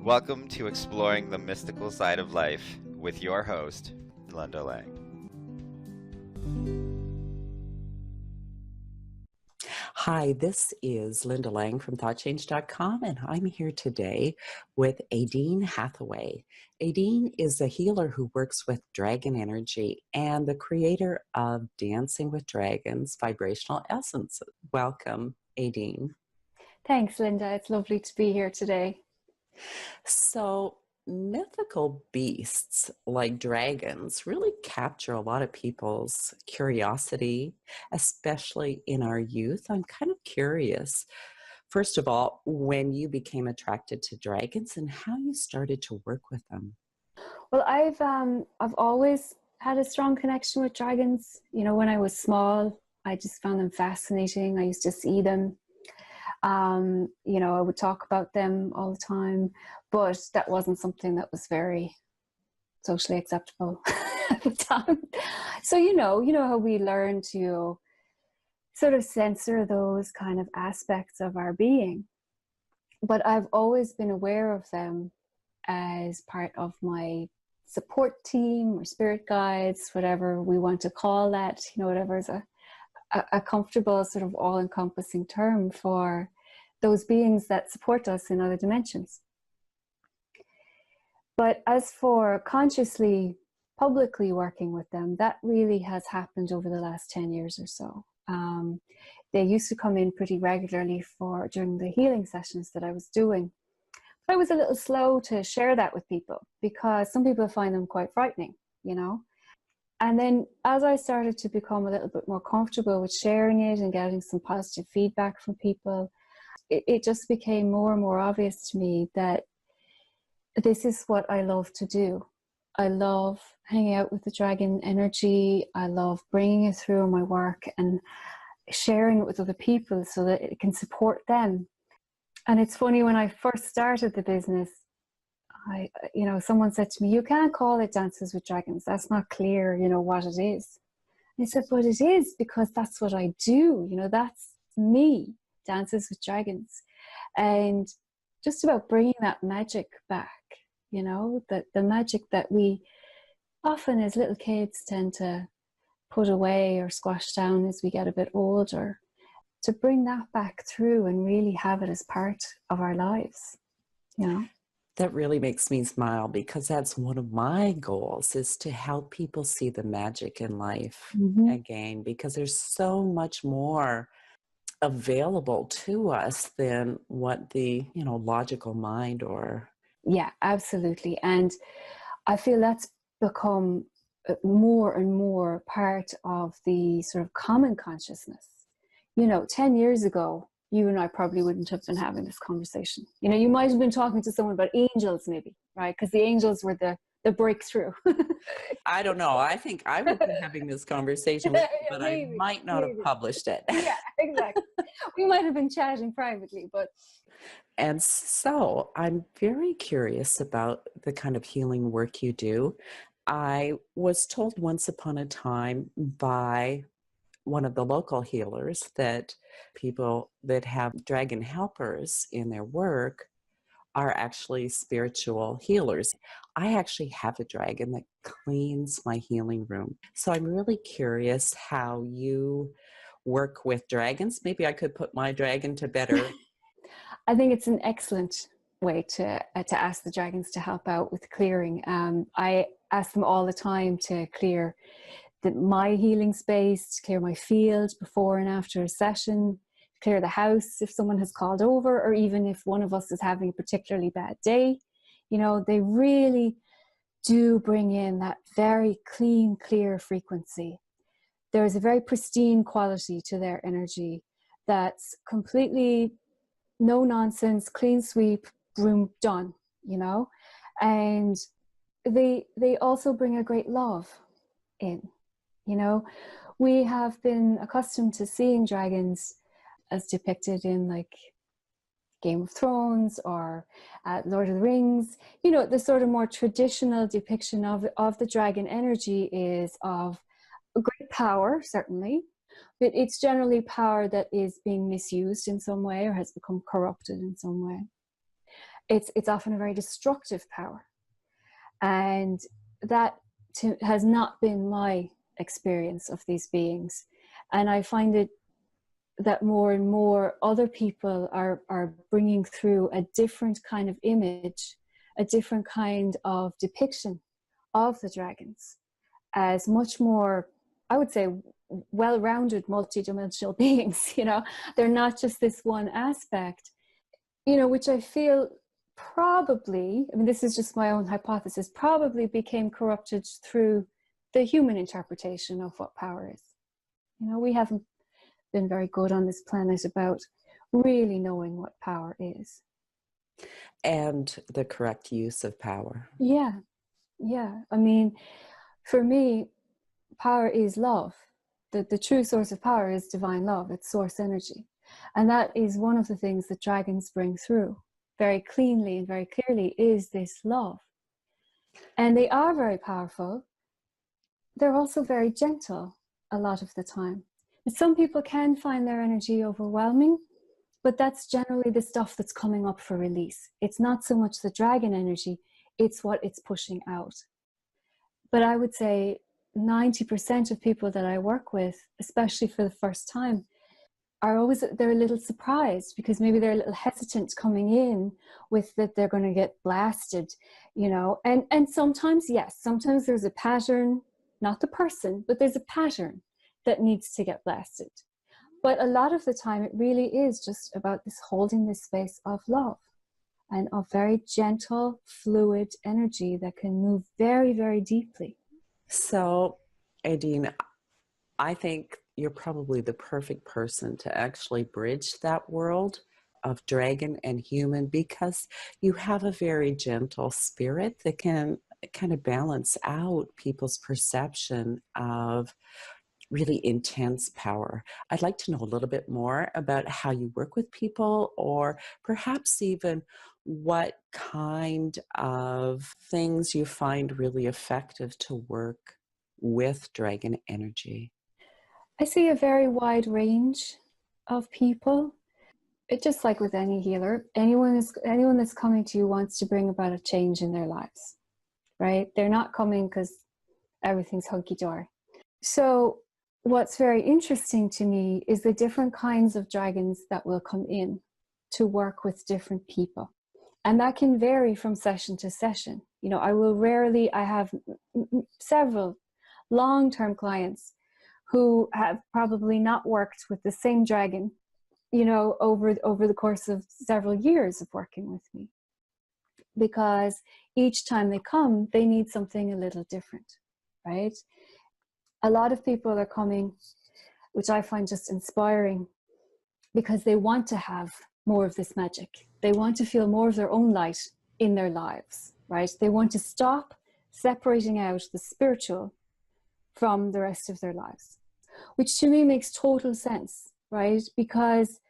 Welcome to Exploring the Mystical Side of Life with your host, Linda Lang. Hi, this is Linda Lang from ThoughtChange.com, and I'm here today with Aodaoin Hathaway. Aodaoin is a healer who works with dragon energy and the creator of Dancing with Dragons, Vibrational Essence. Welcome, Aodaoin. Thanks, Linda. It's lovely to be here today. So, mythical beasts like dragons really capture a lot of people's curiosity, especially in our youth. I'm kind of curious, first of all, when you became attracted to dragons and how you started to work with them. Well, I've always had a strong connection with dragons. You know, when I was small, I just found them fascinating. I used to see them. You know, I would talk about them all the time, but that wasn't something that was very socially acceptable at the time. So, you know how we learn to sort of censor those kind of aspects of our being. But I've always been aware of them as part of my support team or spirit guides, whatever we want to call that, you know, whatever is a comfortable sort of all-encompassing term for those beings that support us in other dimensions. But as for consciously, publicly working with them, that really has happened over the last 10 years or so. They used to come in pretty regularly during the healing sessions that I was doing. But I was a little slow to share that with people because some people find them quite frightening, you know. And then as I started to become a little bit more comfortable with sharing it and getting some positive feedback from people, it just became more and more obvious to me that this is what I love to do. I love hanging out with the dragon energy. I love bringing it through my work and sharing it with other people so that it can support them. And it's funny, when I first started the business, someone said to me, "You can't call it Dances with Dragons. That's not clear, you know, what it is." And I said, "But it is, because that's what I do. You know, that's me, Dances with Dragons." And just about bringing that magic back, you know, the magic that we often as little kids tend to put away or squash down as we get a bit older, to bring that back through and really have it as part of our lives, you know. That really makes me smile because that's one of my goals, is to help people see the magic in life again, because there's so much more available to us than what the, you know, logical mind or... Yeah, absolutely. And I feel that's become more and more part of the sort of common consciousness. You know, 10 years ago, you and I probably wouldn't have been having this conversation. You know, you might have been talking to someone about angels maybe, right? Because the angels were the breakthrough. I don't know. I think I would be having this conversation with you, but Maybe, I might not have published it. Yeah, exactly. We might have been chatting privately, but... And so I'm very curious about the kind of healing work you do. I was told once upon a time by one of the local healers that people that have dragon helpers in their work are actually spiritual healers. I actually have a dragon that cleans my healing room. So I'm really curious how you work with dragons. Maybe I could put my dragon to better. I think it's an excellent way to ask the dragons to help out with clearing. I ask them all the time to clear my healing space, to clear my field before and after a session, clear the house if someone has called over, or even if one of us is having a particularly bad day. You know, they really do bring in that very clean, clear frequency. There's a very pristine quality to their energy that's completely no nonsense, clean sweep, broom done, you know. And they also bring a great love in. You know, we have been accustomed to seeing dragons as depicted in like Game of Thrones or Lord of the Rings. You know, the sort of more traditional depiction of the dragon energy is of great power, certainly, but it's generally power that is being misused in some way or has become corrupted in some way. it's often a very destructive power. And that has not been my experience of these beings. And I find it that more and more other people are bringing through a different kind of image, a different kind of depiction of the dragons as much more, I would say, well-rounded, multidimensional beings. You know, they're not just this one aspect, you know, which I feel probably, I mean, this is just my own hypothesis, probably became corrupted through the human interpretation of what power is. You know, we haven't been very good on this planet about really knowing what power is. And the correct use of power. Yeah, yeah. I mean, for me, power is love. The true source of power is divine love. It's source energy. And that is one of the things that dragons bring through very cleanly and very clearly, is this love. And they are very powerful. They're also very gentle a lot of the time. And some people can find their energy overwhelming, but that's generally the stuff that's coming up for release. It's not so much the dragon energy, it's what it's pushing out. But I would say 90% of people that I work with, especially for the first time, they're a little surprised, because maybe they're a little hesitant coming in with that they're going to get blasted, you know. And sometimes, yes, sometimes there's a pattern, not the person, but there's a pattern that needs to get blasted. But a lot of the time it really is just about this holding this space of love and of very gentle, fluid energy that can move very, very deeply. So, Aodaoin, I think you're probably the perfect person to actually bridge that world of dragon and human, because you have a very gentle spirit that can kind of balance out people's perception of really intense power. I'd like to know a little bit more about how you work with people, or perhaps even what kind of things you find really effective to work with dragon energy. I see a very wide range of people. It's just like with any healer, anyone that's coming to you wants to bring about a change in their lives, right? They're not coming because everything's hunky-dory. So what's very interesting to me is the different kinds of dragons that will come in to work with different people. And that can vary from session to session. You know, I have several long-term clients who have probably not worked with the same dragon, you know, over the course of several years of working with me. Because each time they come, they need something a little different, right? A lot of people are coming, which I find just inspiring, because they want to have more of this magic. They want to feel more of their own light in their lives, right? They want to stop separating out the spiritual from the rest of their lives, which to me makes total sense, right? Because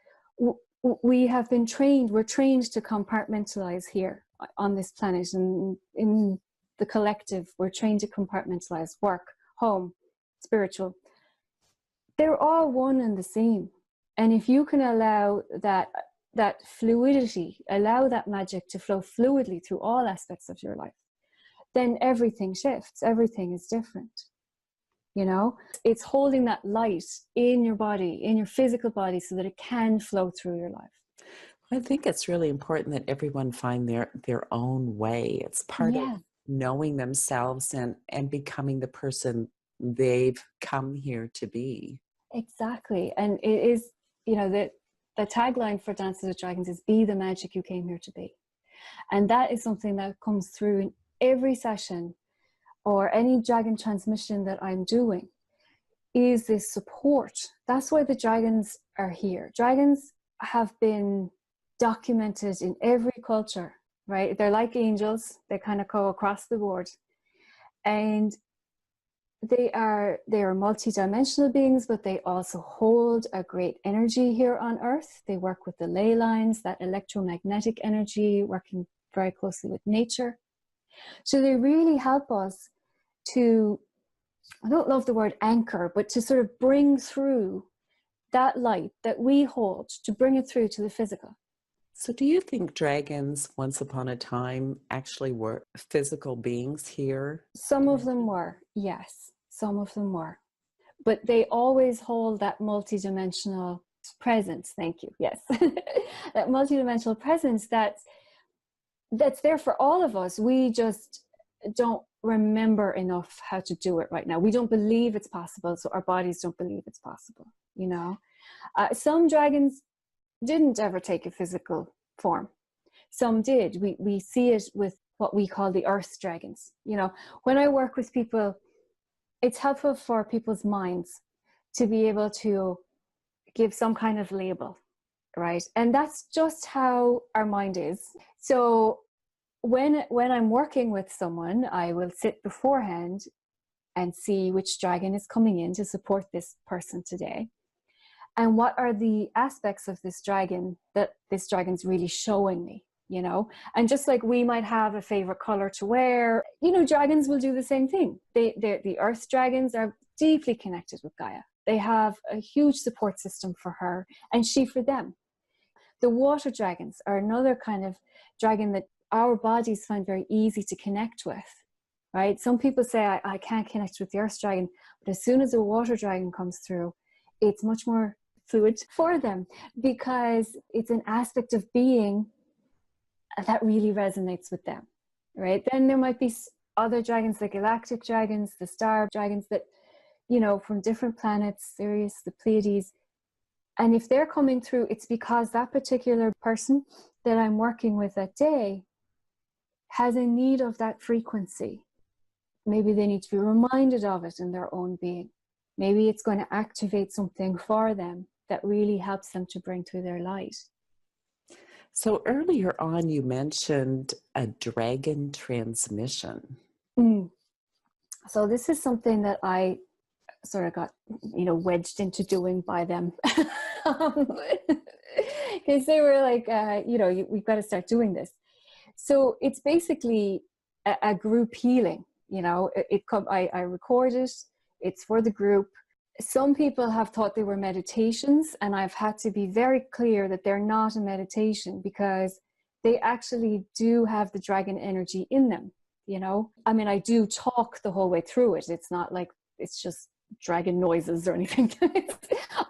we have been trained, we're trained to compartmentalize here on this planet, and in the collective, we're trained to compartmentalize work, home, spiritual. They're all one and the same. And if you can allow that fluidity, allow that magic to flow fluidly through all aspects of your life, then everything shifts, everything is different. You know, it's holding that light in your body, in your physical body, so that it can flow through your life. I think it's really important that everyone find their own way. It's part of knowing themselves and becoming the person they've come here to be. Exactly. And it is, you know, the tagline for Dances with Dragons is "Be the magic you came here to be." And that is something that comes through in every session or any dragon transmission that I'm doing, is this support. That's why the dragons are here. Dragons have been documented in every culture, right? They're like angels. They kind of go across the board. And they are multidimensional beings, but they also hold a great energy here on Earth. They work with the ley lines, that electromagnetic energy, working very closely with nature. So they really help us to, I don't love the word anchor, but to sort of bring through that light that we hold, to bring it through to the physical. So, do you think dragons, once upon a time, actually were physical beings here? Some of them were, yes, some of them were. But they always hold that multidimensional presence. Thank you. Yes. That multidimensional presence that's there for all of us. We just don't remember enough how to do it right now. We don't believe it's possible, so our bodies don't believe it's possible, you know. Some dragons didn't ever take a physical form. Some did. We see it with what we call the earth dragons. You know, when I work with people, it's helpful for people's minds to be able to give some kind of label, right? And that's just how our mind is. So when I'm working with someone, I will sit beforehand and see which dragon is coming in to support this person today. And what are the aspects of this dragon that this dragon's really showing me, you know? And just like we might have a favorite color to wear, you know, dragons will do the same thing. The earth dragons are deeply connected with Gaia. They have a huge support system for her and she for them. The water dragons are another kind of dragon that our bodies find very easy to connect with, right? Some people say, I can't connect with the earth dragon, but as soon as a water dragon comes through, it's much more fluid for them because it's an aspect of being that really resonates with them, right? Then there might be other dragons, the galactic dragons, the star dragons that, you know, from different planets, Sirius, the Pleiades. And if they're coming through, it's because that particular person that I'm working with that day has a need of that frequency. Maybe they need to be reminded of it in their own being. Maybe it's going to activate something for them that really helps them to bring through their light. So, earlier on, you mentioned a dragon transmission. So this is something that I sort of got, you know, wedged into doing by them. Because they were like, you know, we've got to start doing this. So it's basically a group healing, you know. I record it, it's for the group. Some people have thought they were meditations, and I've had to be very clear that they're not a meditation because they actually do have the dragon energy in them, you know. I mean, I do talk the whole way through it. It's not like it's just dragon noises or anything.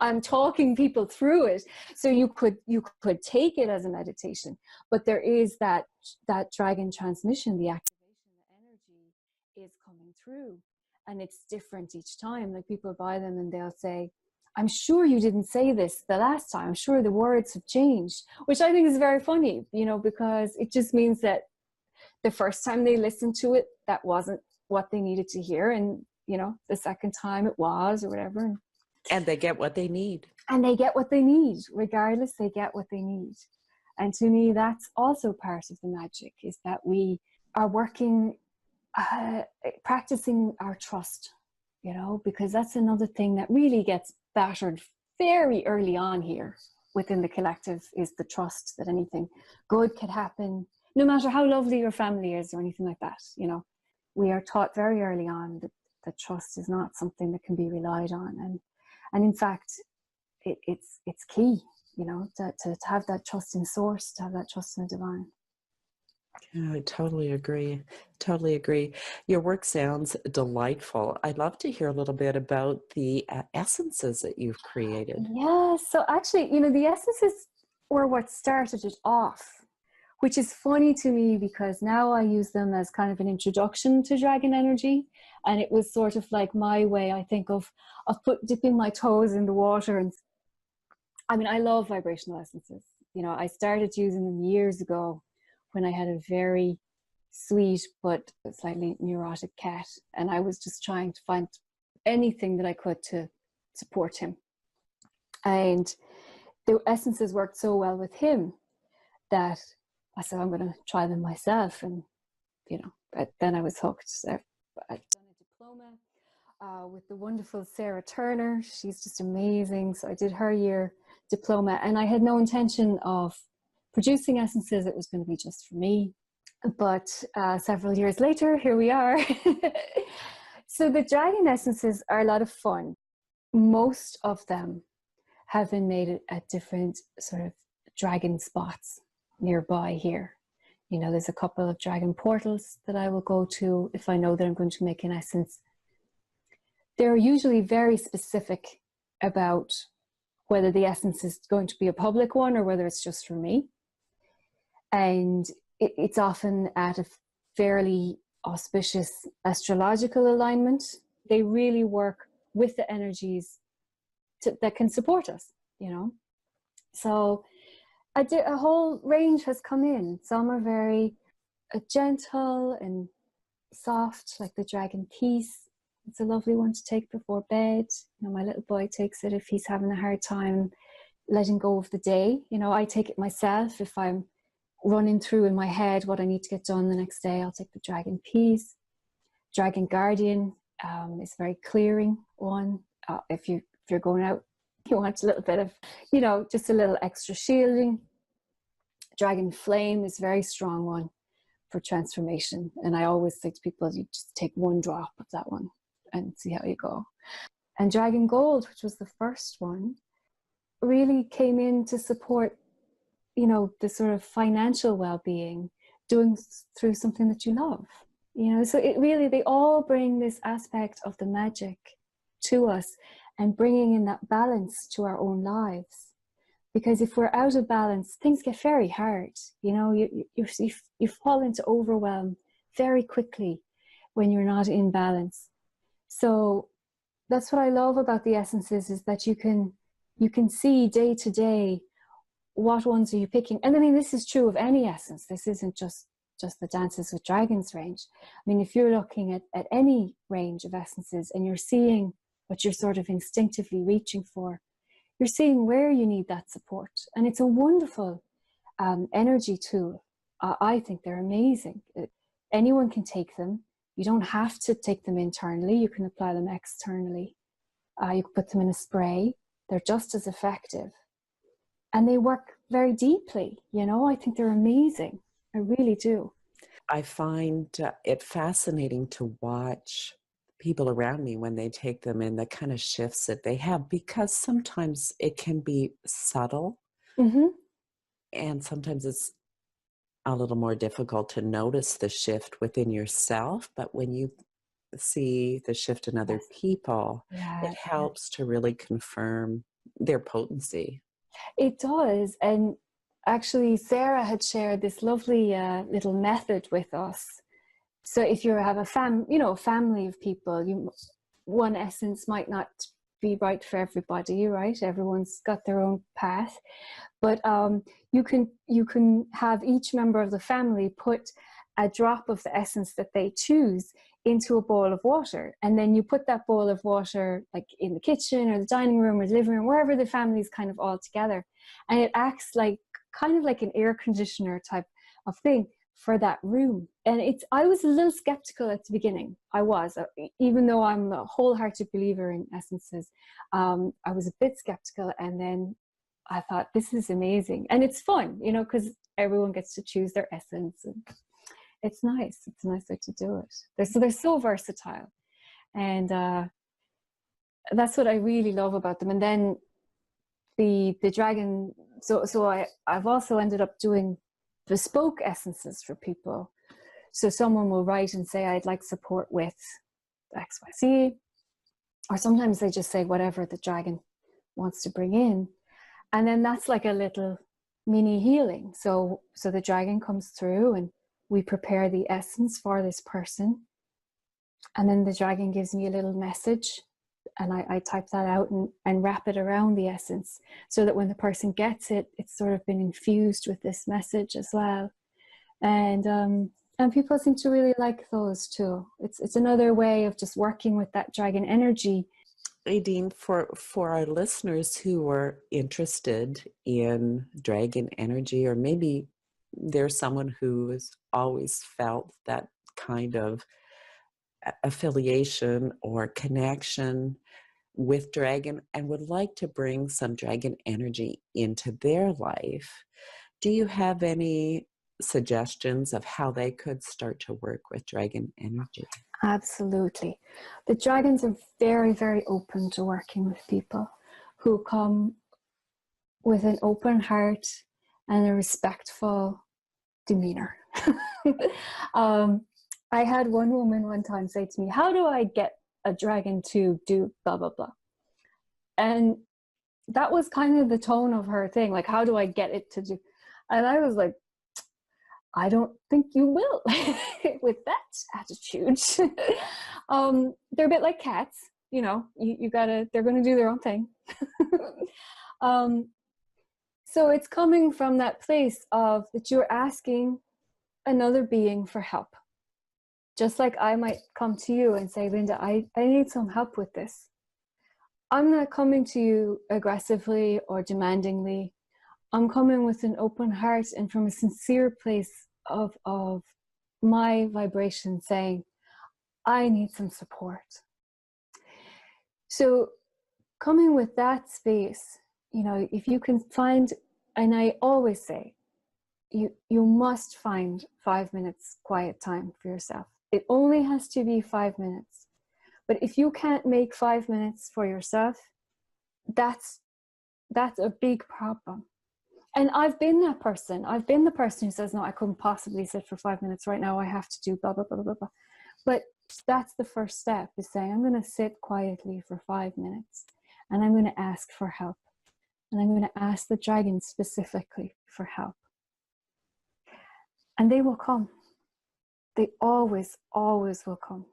I'm talking people through it. So you could take it as a meditation, but there is that dragon transmission, the activation, the energy is coming through. And it's different each time. Like people buy them and they'll say, I'm sure you didn't say this the last time. I'm sure the words have changed, which I think is very funny, you know, because it just means that the first time they listened to it, that wasn't what they needed to hear. And, you know, the second time it was or whatever. And they get what they need. And they get what they need. Regardless, they get what they need. And to me, that's also part of the magic, is that we are working practicing our trust, you know, because that's another thing that really gets battered very early on here within the collective, is the trust that anything good could happen, no matter how lovely your family is or anything like that. You know, we are taught very early on that trust is not something that can be relied on, and in fact it's key, you know, to have that trust in source, to have that trust in the divine. Yeah, I totally agree. Totally agree. Your work sounds delightful. I'd love to hear a little bit about the essences that you've created. Yeah, so actually, you know, the essences were what started it off, which is funny to me because now I use them as kind of an introduction to dragon energy. And it was sort of like my way, I think, of dipping my toes in the water. And I mean, I love vibrational essences. You know, I started using them years ago when I had a very sweet but slightly neurotic cat, and I was just trying to find anything that I could to support him. And the essences worked so well with him that I said, I'm going to try them myself. And, you know, but then I was hooked. So I've done a diploma with the wonderful Sarah Turner. She's just amazing. So I did her year diploma, and I had no intention of producing essences. It was going to be just for me. But several years later, here we are. So the dragon essences are a lot of fun. Most of them have been made at different sort of dragon spots. nearby here. You know, there's a couple of dragon portals that I will go to if I know that I'm going to make an essence. They're usually very specific about whether the essence is going to be a public one or whether it's just for me. And it's often at a fairly auspicious astrological alignment. They really work with the energies that can support us, you know. So a whole range has come in. Some are very gentle and soft, like the dragon peace. It's a lovely one to take before bed. You know, my little boy takes it if he's having a hard time letting go of the day. You know, I take it myself if I'm running through in my head what I need to get done the next day. I'll take the dragon peace. Dragon guardian is a very clearing one. If you're going out, you want a little bit of, you know, just a little extra shielding. Dragon flame is a very strong one for transformation. And I always say to people, you just take one drop of that one and see how you go. And dragon gold, which was the first one, really came in to support, you know, the sort of financial well-being, doing through something that you love. You know, so it really, they all bring this aspect of the magic to us and bringing in that balance to our own lives. Because if we're out of balance, things get very hard. You know, you fall into overwhelm very quickly when you're not in balance. So that's what I love about the essences, is that you can see day to day what ones are you picking. And I mean, this is true of any essence. This isn't just the Dances with Dragons range. I mean, if you're looking at any range of essences and you're seeing what you're sort of instinctively reaching for, you're seeing where you need that support. And it's a wonderful energy tool. I think they're amazing. Anyone can take them. You don't have to take them internally. You can apply them externally. You can put them in a spray. They're just as effective. And they work very deeply. You know, I think they're amazing. I really do. I find it fascinating to watch people around me when they take them and the kind of shifts that they have, because sometimes it can be subtle, and sometimes it's a little more difficult to notice the shift within yourself. But when you see the shift in other people, it helps to really confirm their potency. It does. And actually, Sarah had shared this lovely little method with us. So if you have a family of people, one essence might not be right for everybody, right? Everyone's got their own path. But you can have each member of the family put a drop of the essence that they choose into a bowl of water. And then you put that bowl of water like in the kitchen or the dining room or the living room, wherever the family's kind of all together. And it acts like kind of like an air conditioner type of thing for that room. And I was a little skeptical at the beginning. I was, even though I'm a wholehearted believer in essences, I was a bit skeptical. And then I thought, this is amazing. And it's fun, you know, because everyone gets to choose their essence. And it's nice. It's a nice way to do it. They're so versatile. And that's what I really love about them. And then the dragon, so I've also ended up doing bespoke essences for people. So someone will write and say, I'd like support with XYZ. Or sometimes they just say whatever the dragon wants to bring in. And then that's like a little mini healing. So the dragon comes through and we prepare the essence for this person. And then the dragon gives me a little message and I type that out and wrap it around the essence so that when the person gets it, it's sort of been infused with this message as well. And people seem to really like those too. It's another way of just working with that dragon energy. Aodaoin, for our listeners who are interested in dragon energy, or maybe there's someone who has always felt that kind of affiliation or connection with dragon and would like to bring some dragon energy into their life, do you have any suggestions of how they could start to work with dragon energy? Absolutely. The dragons are very, very open to working with people who come with an open heart and a respectful demeanor. I had one woman one time say to me, how do I get a dragon to do blah, blah, blah? And that was kind of the tone of her thing. Like, how do I get it to do? And I was like, I don't think you will with that attitude. They're a bit like cats, you know, you gotta, they're going to do their own thing. So it's coming from that place of that you're asking another being for help. Just like I might come to you and say, Linda, I need some help with this. I'm not coming to you aggressively or demandingly. I'm coming with an open heart and from a sincere place of my vibration saying, I need some support. So coming with that space, you know, if you can find, and I always say, you must find 5 minutes quiet time for yourself. It only has to be 5 minutes. But if you can't make 5 minutes for yourself, that's a big problem. And I've been that person. I've been the person who says, no, I couldn't possibly sit for 5 minutes right now. I have to do blah, blah, blah, blah, blah. But that's the first step, is saying, I'm going to sit quietly for 5 minutes and I'm going to ask for help. And I'm going to ask the dragon specifically for help. And they will come. They always, always will come.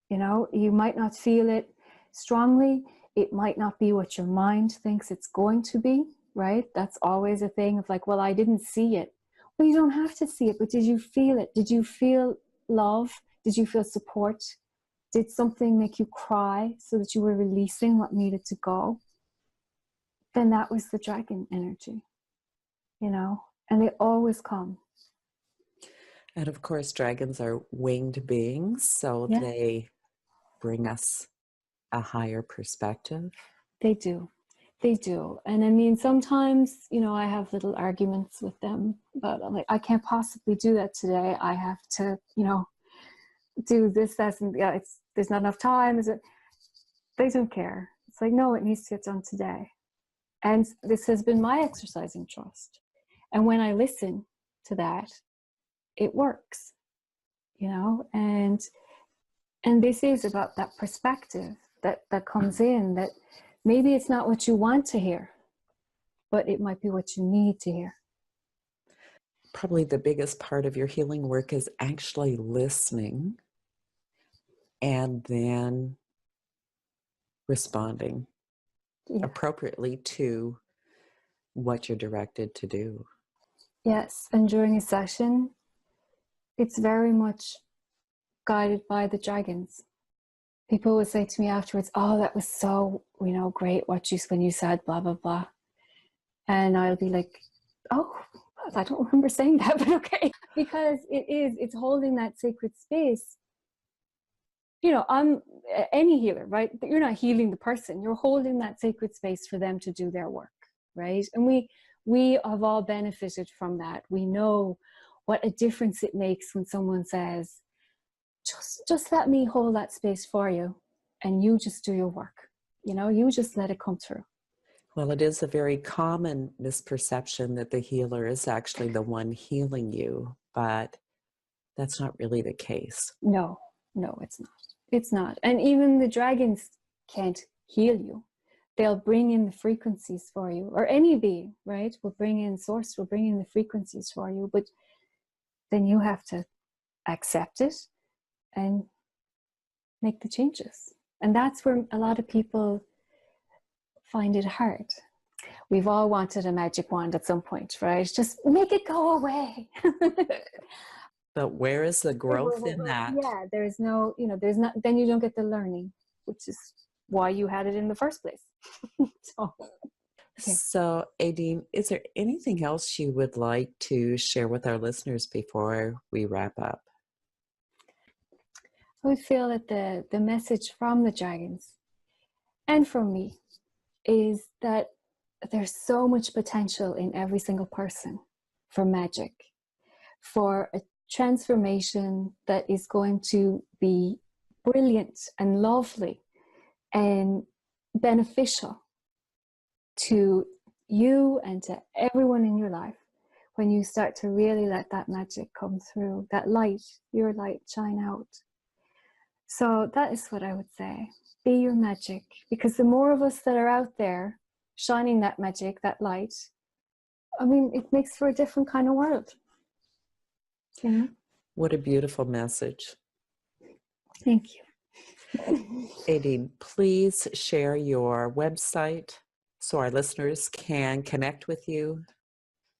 You know, you might not feel it strongly. It might not be what your mind thinks it's going to be, right? That's always a thing of like, well, I didn't see it. Well, you don't have to see it, but did you feel it? Did you feel love? Did you feel support? Did something make you cry so that you were releasing what needed to go? Then that was the dragon energy, you know, and they always come. And of course, dragons are winged beings, so Yeah. they bring us a higher perspective. They do. They do. And I mean, sometimes, you know, I have little arguments with them, but I'm like, I can't possibly do that today. I have to, you know, do this, that, and yeah, there's not enough time. Is it? They don't care. It's like, no, it needs to get done today. And this has been my exercising trust. And when I listen to that, it works, you know, and this is about that perspective that comes in, that maybe it's not what you want to hear, but it might be what you need to hear. Probably the biggest part of your healing work is actually listening and then responding appropriately to what you're directed to do. Yes, and during a session, it's very much guided by the dragons. People would say to me afterwards, oh, that was so, you know, great when you said blah, blah, blah. And I'll be like, oh, I don't remember saying that, but okay. Because it's holding that sacred space. You know, I'm any healer, right? You're not healing the person. You're holding that sacred space for them to do their work, right? And we have all benefited from that. We know what a difference it makes when someone says, just let me hold that space for you and you just do your work. You know, you just let it come through. Well, it is a very common misperception that the healer is actually the one healing you, but that's not really the case. No, it's not. It's not. And even the dragons can't heal you. They'll bring in the frequencies for you, or any being, right? Will bring in source, will bring in the frequencies for you, but then you have to accept it and make the changes. And that's where a lot of people find it hard. We've all wanted a magic wand at some point, right? Just make it go away. But where is the growth in that? Yeah, there's no, you know, there's not, then you don't get the learning, which is why you had it in the first place. So, Aodaoin, is there anything else you would like to share with our listeners before we wrap up? I would feel that the message from the dragons and from me is that there's so much potential in every single person for magic, for a transformation that is going to be brilliant and lovely and beneficial to you and to everyone in your life when you start to really let that magic come through, that light, your light, shine out. So that is what I would say. Be your magic, because the more of us that are out there shining that magic, that light, I mean, it makes for a different kind of world. You know? What a beautiful message. Thank you. Aodaoin, please share your website so our listeners can connect with you.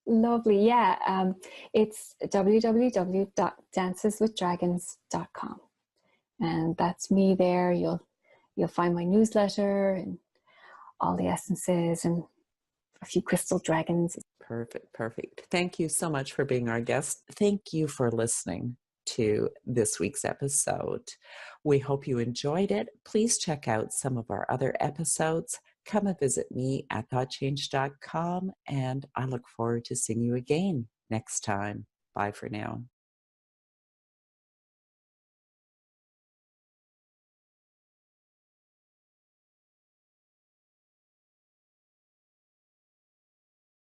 Lovely. Yeah. It's www.danceswithdragons.com. And that's me there. You'll find my newsletter and all the essences and a few crystal dragons. Perfect. Thank you so much for being our guest. Thank you for listening to this week's episode. We hope you enjoyed it. Please check out some of our other episodes. Come and visit me at thoughtchange.com, and I look forward to seeing you again next time. Bye for now.